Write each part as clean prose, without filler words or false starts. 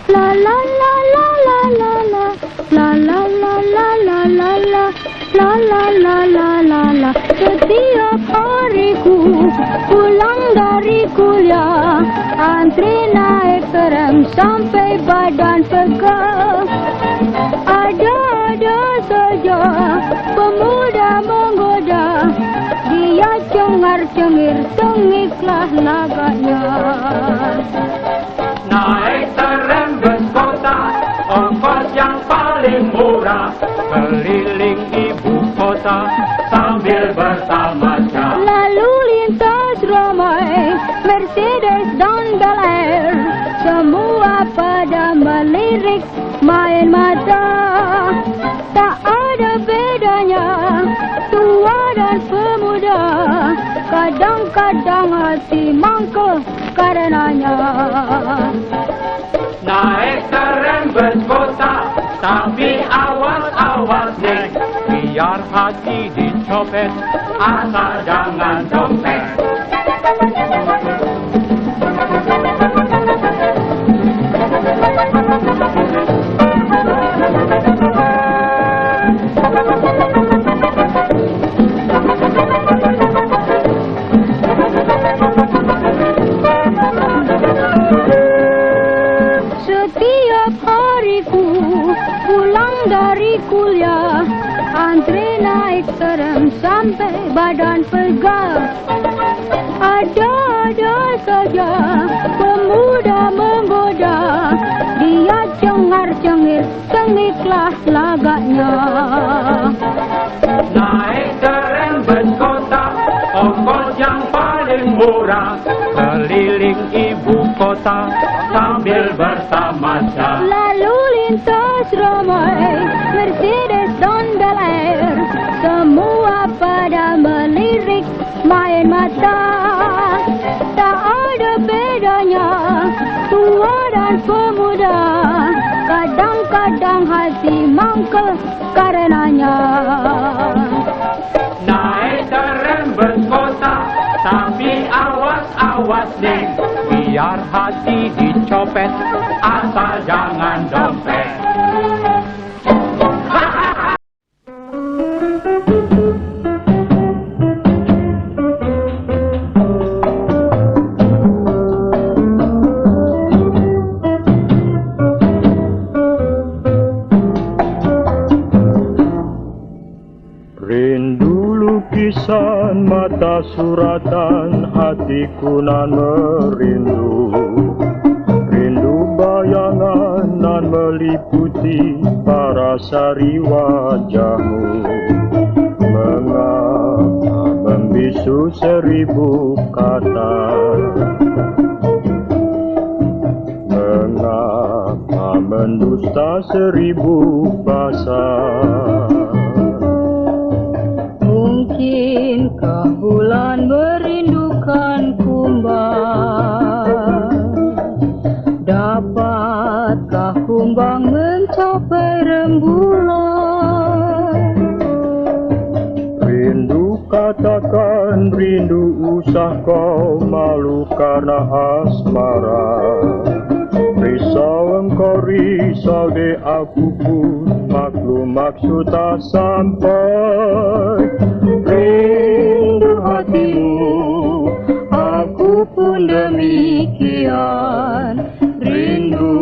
La la la la la la la. La la la la la la la. La la la la la la. Setiap hariku pulang dari kuliah, antri naik tram sampai badan pegal. Ada saja pemuda menggoda, dia cengar-cengir tengiklah laganya. Naik tram bus kota, ongkos yang paling murah, keliling ibu kota sambil bertamasya. Lalu lintas ramai Mercedes dan Bel Air, semua pada melirik main mata. Tak ada bedanya tua dan pemuda, kadang-kadang hati mangkel karenanya. Naik tram bus kota, tapi awas-awas neng, biar hati dicopet, asal jangan dompet. Setiap hariku pulang dari kuliah, antri naik tram sampai badan pegal. Ada saja pemuda menggoda, dia cengar-cengir tengiklah laganya. Naik tram bus kota, ongkos yang paling murah, keliling ibu kota sambil bertamasya. Lalu lintas ramai Mercedes dan Bel Air, semua pada melirik main mata. Tak ada bedanya tua dan pemuda, kadang-kadang hati mangkel karenanya. Naik tram bus kota, tapi awas-awas neng, biar hati dicopet, asal jangan dompet. Rindu lukisan mata suratan, hatiku nan merindu. Rindu bayangan nan meliputi parasari wajahmu. Mengapa membisu seribu kata? Mengapa mendusta seribu bahasa? Mungkinkah bulan merindukan kumbang? Dapatkah kumbang mencapai rembulan? Rindu katakan rindu, usah kau malu karena asmara. Risau engkau risau de, aku pun maklum maksud tak sampai. Rindu hatimu, aku pun demikian. Rindu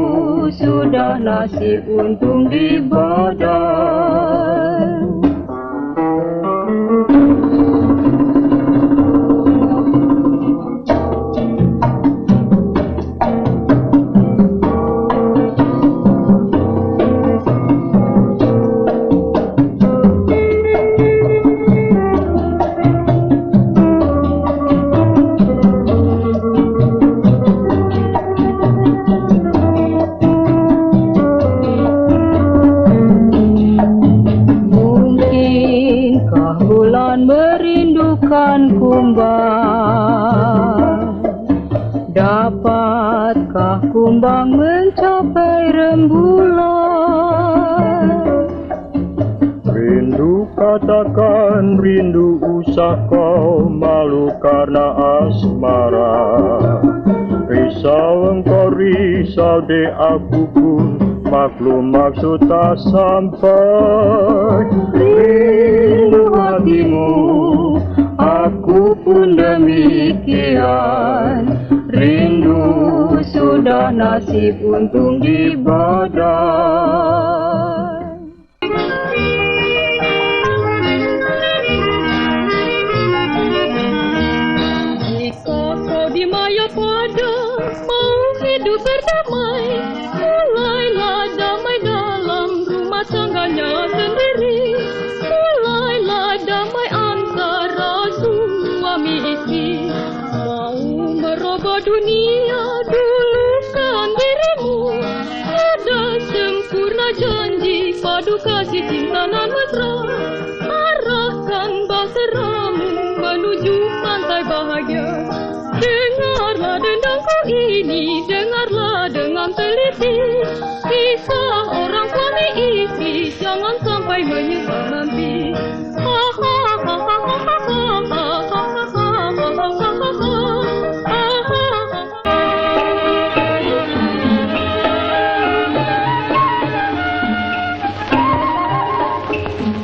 sudah nasib untung di badan. Merindukan kumbang, dapatkah kumbang mencapai rembulan? Rindu katakan rindu, usah kau malu karena asmara. Risau engkau risau dek aku pun maklum maksud tak sampai. Rindu hatimu, aku pun demikian. Rindu sudah nasib untung di badan. Hidup berdamai, mulailah damai dalam rumah tangganya sendiri. Mulailah damai antara suami istri. Mau merubah dunia, dulukan dirimu. Ada sempurna janji, padu kasih cinta nan mesra. Arahkan bahteramu menuju pantai bahagia. Dengarlah dendangku ini, dengarlah dengan teliti. Kisah orang suami istri, jangan sampai menyesal nanti.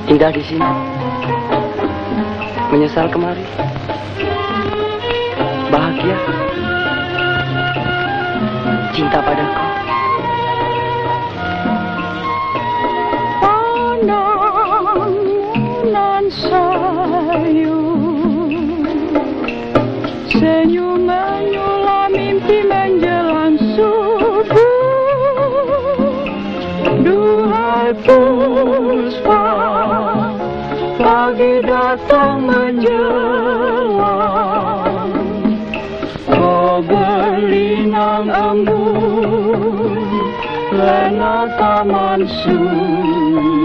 Indah di sini, menyesal kemari. Bahagia, cinta padaku. Pandang nan sayu, senyum menyulam mimpi menjelang subuh. Duhai puspa, pagi datang menjelang. Berlinang embun, lena taman sunyi.